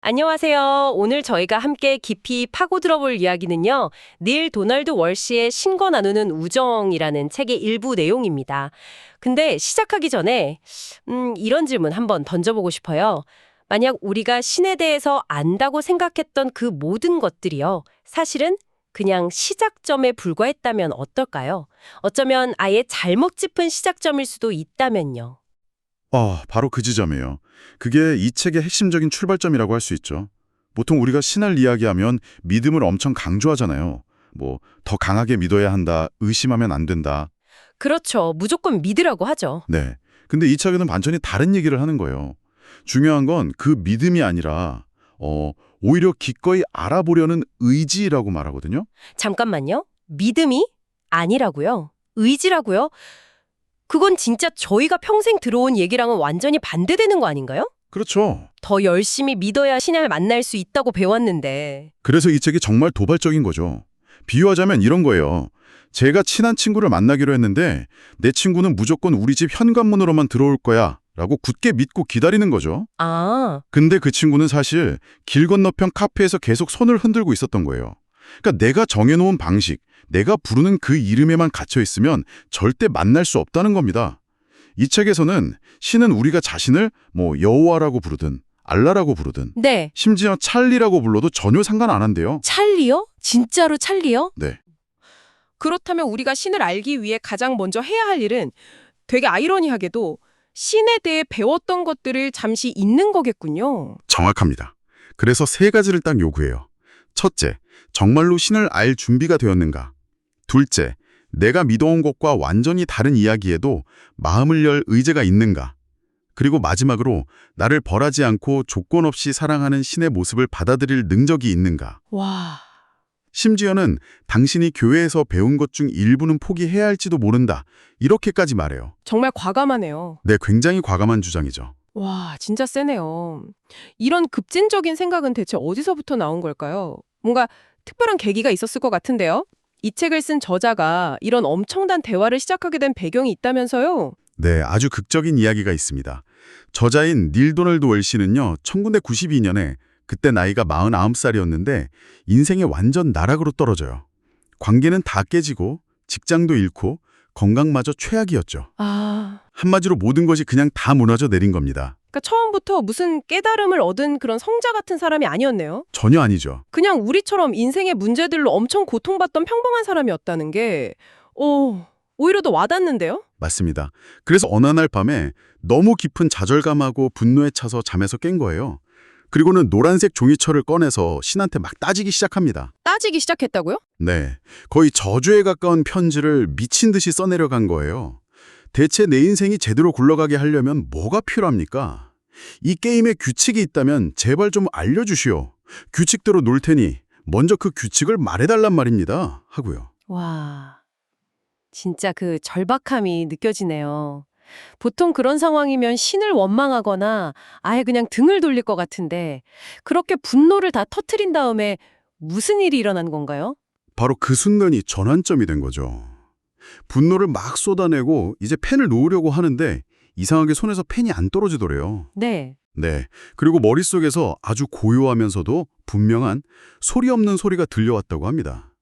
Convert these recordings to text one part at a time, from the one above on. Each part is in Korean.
안녕하세요. 오늘 저희가 함께 깊이 파고 들어볼 이야기는요. 닐 도널드 월시의 신과 나누는 우정이라는 책의 일부 내용입니다. 근데 시작하기 전에 이런 질문 한번 던져보고 싶어요. 만약 우리가 신에 대해서 안다고 생각했던 그 모든 것들이요. 사실은 그냥 시작점에 불과했다면 어떨까요? 어쩌면 아예 잘못 짚은 시작점일 수도 있다면요. 바로 그 지점이에요. 그게 이 책의 핵심적인 출발점이라고 할 수 있죠. 보통 우리가 신을 이야기하면 믿음을 엄청 강조하잖아요. 더 강하게 믿어야 한다, 의심하면 안 된다. 그렇죠. 무조건 믿으라고 하죠. 네. 근데 이 책에는 완전히 다른 얘기를 하는 거예요. 중요한 건 그 믿음이 아니라, 오히려 기꺼이 알아보려는 의지라고 말하거든요. 잠깐만요. 믿음이 아니라고요? 의지라고요? 그건 진짜 저희가 평생 들어온 얘기랑은 완전히 반대되는 거 아닌가요? 그렇죠. 더 열심히 믿어야 신을 만날 수 있다고 배웠는데. 그래서 이 책이 정말 도발적인 거죠. 비유하자면 이런 거예요. 제가 친한 친구를 만나기로 했는데 내 친구는 무조건 우리 집 현관문으로만 들어올 거야 라고 굳게 믿고 기다리는 거죠. 아, 근데 그 친구는 사실 길 건너편 카페에서 계속 손을 흔들고 있었던 거예요. 그러니까 내가 정해놓은 방식, 내가 부르는 그 이름에만 갇혀 있으면 절대 만날 수 없다는 겁니다. 이 책에서는 신은 우리가 자신을 여호와라고 부르든 알라라고 부르든 네. 심지어 찰리라고 불러도 전혀 상관 안 한대요. 찰리요? 진짜로 찰리요? 네. 그렇다면 우리가 신을 알기 위해 가장 먼저 해야 할 일은 되게 아이러니하게도 신에 대해 배웠던 것들을 잠시 잊는 거겠군요. 정확합니다. 그래서 세 가지를 딱 요구해요. 첫째, 정말로 신을 알 준비가 되었는가? 둘째, 내가 믿어온 것과 완전히 다른 이야기에도 마음을 열 의지가 있는가? 그리고 마지막으로 나를 벌하지 않고 조건 없이 사랑하는 신의 모습을 받아들일 능력이 있는가? 와, 심지어는 당신이 교회에서 배운 것 중 일부는 포기해야 할지도 모른다. 이렇게까지 말해요. 정말 과감하네요. 네, 굉장히 과감한 주장이죠. 와, 진짜 세네요. 이런 급진적인 생각은 대체 어디서부터 나온 걸까요? 뭔가 특별한 계기가 있었을 것 같은데요? 이 책을 쓴 저자가 이런 엄청난 대화를 시작하게 된 배경이 있다면서요? 네, 아주 극적인 이야기가 있습니다. 저자인 닐 도널드 월시는요, 1992년에 그때 나이가 49살이었는데 인생의 완전 나락으로 떨어져요. 관계는 다 깨지고 직장도 잃고 건강마저 최악이었죠. 아, 한마디로 모든 것이 그냥 다 무너져 내린 겁니다. 그러니까 처음부터 무슨 깨달음을 얻은 그런 성자 같은 사람이 아니었네요. 전혀 아니죠. 그냥 우리처럼 인생의 문제들로 엄청 고통받던 평범한 사람이었다는 게, 오히려 더 와닿는데요? 맞습니다. 그래서 어느 날 밤에 너무 깊은 좌절감하고 분노에 차서 잠에서 깬 거예요. 그리고는 노란색 종이철을 꺼내서 신한테 막 따지기 시작합니다. 따지기 시작했다고요? 네, 거의 저주에 가까운 편지를 미친 듯이 써내려간 거예요. 대체 내 인생이 제대로 굴러가게 하려면 뭐가 필요합니까? 이 게임에 규칙이 있다면 제발 좀 알려주시오. 규칙대로 놀 테니 먼저 그 규칙을 말해달란 말입니다. 하고요. 와, 진짜 그 절박함이 느껴지네요. 보통 그런 상황이면 신을 원망하거나 아예 그냥 등을 돌릴 것 같은데 그렇게 분노를 다 터트린 다음에 무슨 일이 일어난 건가요? 바로 그 순간이 전환점이 된 거죠. 분노를 막 쏟아내고 이제 펜을 놓으려고 하는데 이상하게 손에서 펜이 안 떨어지더래요. 네. 네. 그리고 머릿속에서 아주 고요하면서도 분명한 소리 없는 소리가 들려왔다고 합니다.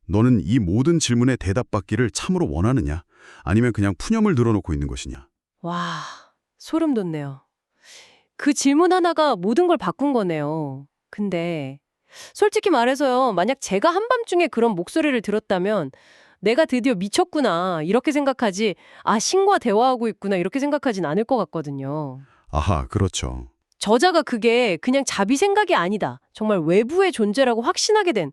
너는 이 모든 질문에 대답받기를 참으로 원하느냐? 아니면 그냥 푸념을 늘어놓고 있는 것이냐? 와, 소름 돋네요. 그 질문 하나가 모든 걸 바꾼 거네요. 근데 솔직히 말해서요, 만약 제가 한밤중에 그런 목소리를 들었다면 내가 드디어 미쳤구나 이렇게 생각하지, 아, 신과 대화하고 있구나 이렇게 생각하진 않을 것 같거든요. 아하, 그렇죠. 저자가 그게 그냥 자비 생각이 아니다, 정말 외부의 존재라고 확신하게 된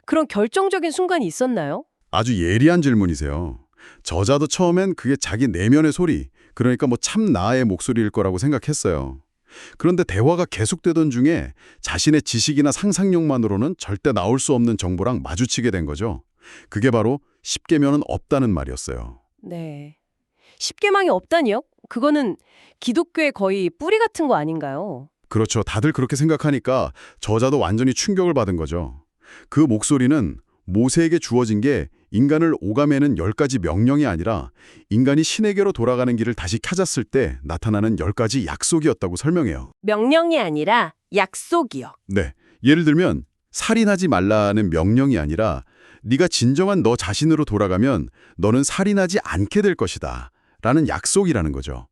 그런 결정적인 순간이 있었나요? 아주 예리한 질문이세요. 저자도 처음엔 그게 자기 내면의 소리, 그러니까 참 나의 목소리일 거라고 생각했어요. 그런데 대화가 계속되던 중에 자신의 지식이나 상상력만으로는 절대 나올 수 없는 정보랑 마주치게 된 거죠. 그게 바로 십계명은 없다는 말이었어요. 네. 십계명이 없다니요? 그거는 기독교의 거의 뿌리 같은 거 아닌가요? 그렇죠. 다들 그렇게 생각하니까 저자도 완전히 충격을 받은 거죠. 그 목소리는 모세에게 주어진 게 인간을 오가매는 10가지 명령이 아니라 인간이 신에게로 돌아가는 길을 다시 찾았을 때 나타나는 10가지 약속이었다고 설명해요. 명령이 아니라 약속이요. 네, 예를 들면 살인하지 말라는 명령이 아니라 네가 진정한 너 자신으로 돌아가면 너는 살인하지 않게 될 것이다 라는 약속이라는 거죠.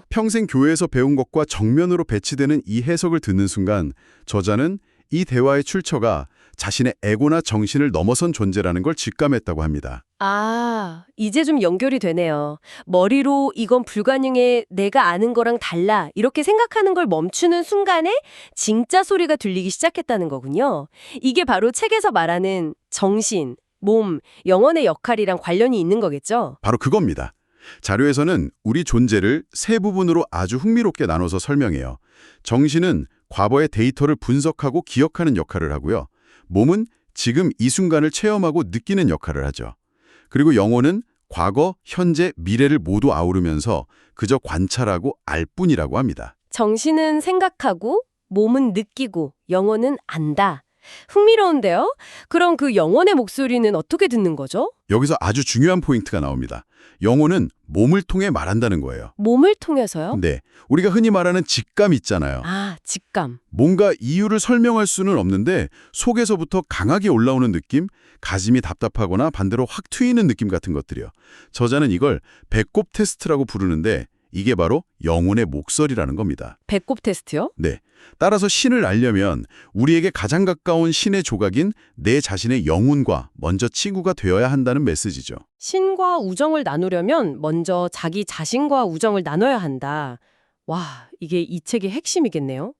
평생 교회에서 배운 것과 정면으로 배치되는 이 해석을 듣는 순간 저자는 이 대화의 출처가 자신의 에고나 정신을 넘어선 존재라는 걸 직감했다고 합니다. 아, 이제 좀 연결이 되네요. 머리로 이건 불가능해, 내가 아는 거랑 달라 이렇게 생각하는 걸 멈추는 순간에 진짜 소리가 들리기 시작했다는 거군요. 이게 바로 책에서 말하는 정신, 몸, 영혼의 역할이랑 관련이 있는 거겠죠? 바로 그겁니다. 자료에서는 우리 존재를 세 부분으로 아주 흥미롭게 나눠서 설명해요. 정신은 과거의 데이터를 분석하고 기억하는 역할을 하고요. 몸은 지금 이 순간을 체험하고 느끼는 역할을 하죠. 그리고 영혼은 과거, 현재, 미래를 모두 아우르면서 그저 관찰하고 알 뿐이라고 합니다. 정신은 생각하고, 몸은 느끼고, 영혼은 안다. 흥미로운데요? 그럼 그 영혼의 목소리는 어떻게 듣는 거죠? 여기서 아주 중요한 포인트가 나옵니다. 영혼은 몸을 통해 말한다는 거예요. 몸을 통해서요? 네, 우리가 흔히 말하는 직감 있잖아요. 아, 직감. 뭔가 이유를 설명할 수는 없는데 속에서부터 강하게 올라오는 느낌, 가슴이 답답하거나 반대로 확 트이는 느낌 같은 것들이요. 저자는 이걸 배꼽 테스트라고 부르는데 이게 바로 영혼의 목소리라는 겁니다. 배꼽 테스트요? 네. 따라서 신을 알려면 우리에게 가장 가까운 신의 조각인 내 자신의 영혼과 먼저 친구가 되어야 한다는 메시지죠. 신과 우정을 나누려면 먼저 자기 자신과 우정을 나눠야 한다. 와, 이게 이 책의 핵심이겠네요.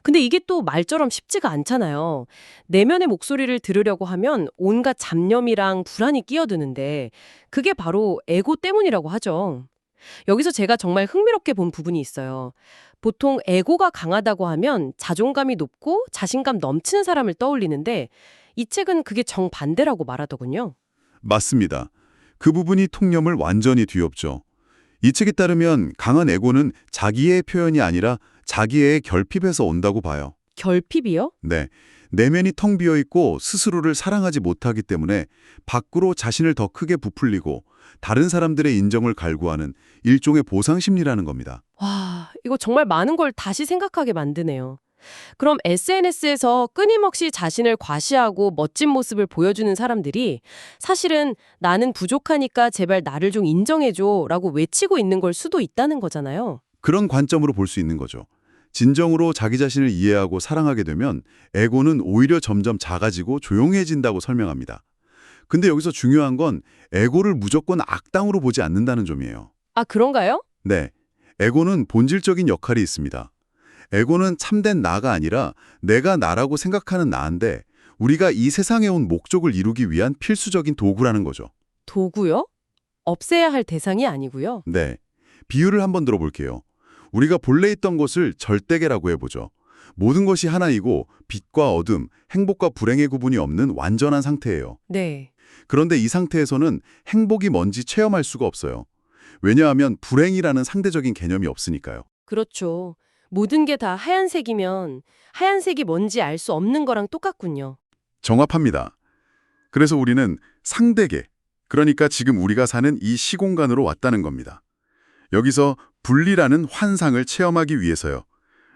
근데 이게 또 말처럼 쉽지가 않잖아요. 내면의 목소리를 들으려고 하면 온갖 잡념이랑 불안이 끼어드는데 그게 바로 에고 때문이라고 하죠. 여기서 제가 정말 흥미롭게 본 부분이 있어요. 보통 에고가 강하다고 하면 자존감이 높고 자신감 넘치는 사람을 떠올리는데 이 책은 그게 정반대라고 말하더군요. 맞습니다. 그 부분이 통념을 완전히 뒤엎죠. 이 책에 따르면 강한 에고는 자기의 표현이 아니라 자기의 결핍에서 온다고 봐요. 결핍이요? 네. 내면이 텅 비어 있고 스스로를 사랑하지 못하기 때문에 밖으로 자신을 더 크게 부풀리고 다른 사람들의 인정을 갈구하는 일종의 보상 심리라는 겁니다. 와, 이거 정말 많은 걸 다시 생각하게 만드네요. 그럼 SNS에서 끊임없이 자신을 과시하고 멋진 모습을 보여주는 사람들이 사실은 나는 부족하니까 제발 나를 좀 인정해줘 라고 외치고 있는 걸 수도 있다는 거잖아요. 그런 관점으로 볼 수 있는 거죠. 진정으로 자기 자신을 이해하고 사랑하게 되면 에고는 오히려 점점 작아지고 조용해진다고 설명합니다. 근데 여기서 중요한 건 에고를 무조건 악당으로 보지 않는다는 점이에요. 아, 그런가요? 네, 에고는 본질적인 역할이 있습니다. 에고는 참된 나가 아니라 내가 나라고 생각하는 나인데 우리가 이 세상에 온 목적을 이루기 위한 필수적인 도구라는 거죠. 도구요? 없애야 할 대상이 아니고요. 네, 비유를 한번 들어볼게요. 우리가 본래 있던 것을 절대계라고 해보죠. 모든 것이 하나이고 빛과 어둠, 행복과 불행의 구분이 없는 완전한 상태예요. 네. 그런데 이 상태에서는 행복이 뭔지 체험할 수가 없어요. 왜냐하면 불행이라는 상대적인 개념이 없으니까요. 그렇죠. 모든 게 다 하얀색이면 하얀색이 뭔지 알 수 없는 거랑 똑같군요. 정합합니다. 그래서 우리는 상대계, 그러니까 지금 우리가 사는 이 시공간으로 왔다는 겁니다. 여기서 분리라는 환상을 체험하기 위해서요.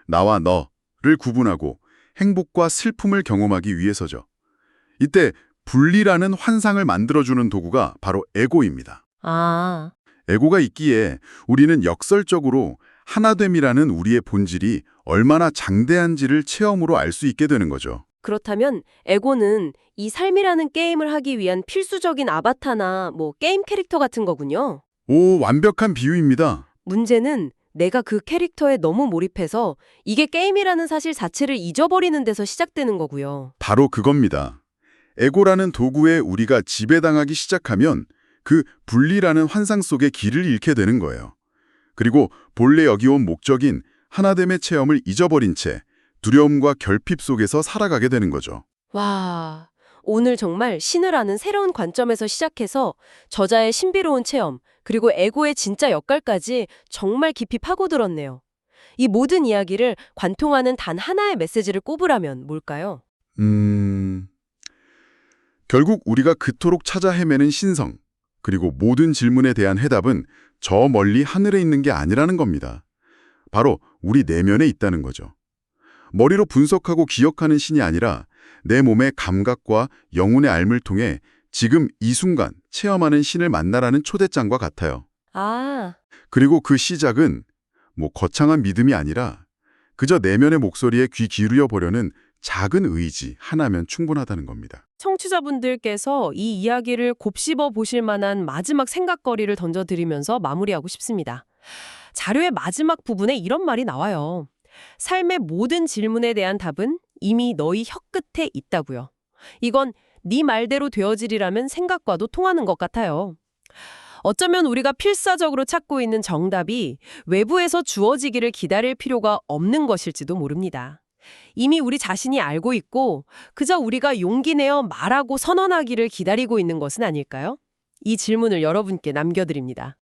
나와 너를 구분하고 행복과 슬픔을 경험하기 위해서죠. 이때 분리라는 환상을 만들어주는 도구가 바로 에고입니다. 아, 에고가 있기에 우리는 역설적으로 하나됨이라는 우리의 본질이 얼마나 장대한지를 체험으로 알 수 있게 되는 거죠. 그렇다면 에고는 이 삶이라는 게임을 하기 위한 필수적인 아바타나 게임 캐릭터 같은 거군요. 오, 완벽한 비유입니다. 문제는 내가 그 캐릭터에 너무 몰입해서 이게 게임이라는 사실 자체를 잊어버리는 데서 시작되는 거고요. 바로 그겁니다. 에고라는 도구에 우리가 지배당하기 시작하면 그 분리라는 환상 속에 길을 잃게 되는 거예요. 그리고 본래 여기 온 목적인 하나됨의 체험을 잊어버린 채 두려움과 결핍 속에서 살아가게 되는 거죠. 와, 오늘 정말 신을 아는 새로운 관점에서 시작해서 저자의 신비로운 체험, 그리고 에고의 진짜 역할까지 정말 깊이 파고들었네요. 이 모든 이야기를 관통하는 단 하나의 메시지를 꼽으라면 뭘까요? 결국 우리가 그토록 찾아 헤매는 신성, 그리고 모든 질문에 대한 해답은 저 멀리 하늘에 있는 게 아니라는 겁니다. 바로 우리 내면에 있다는 거죠. 머리로 분석하고 기억하는 신이 아니라 내 몸의 감각과 영혼의 알을 통해 지금 이 순간 체험하는 신을 만나라는 초대장과 같아요. 아, 그리고 그 시작은 거창한 믿음이 아니라 그저 내면의 목소리에 귀 기울여 보려는 작은 의지 하나면 충분하다는 겁니다. 청취자분들께서 이 이야기를 곱씹어 보실 만한 마지막 생각거리를 던져드리면서 마무리하고 싶습니다. 자료의 마지막 부분에 이런 말이 나와요. 삶의 모든 질문에 대한 답은 이미 너희 혀끝에 있다고요. 이건 네 말대로 되어지리라면 생각과도 통하는 것 같아요. 어쩌면 우리가 필사적으로 찾고 있는 정답이 외부에서 주어지기를 기다릴 필요가 없는 것일지도 모릅니다. 이미 우리 자신이 알고 있고 그저 우리가 용기 내어 말하고 선언하기를 기다리고 있는 것은 아닐까요? 이 질문을 여러분께 남겨드립니다.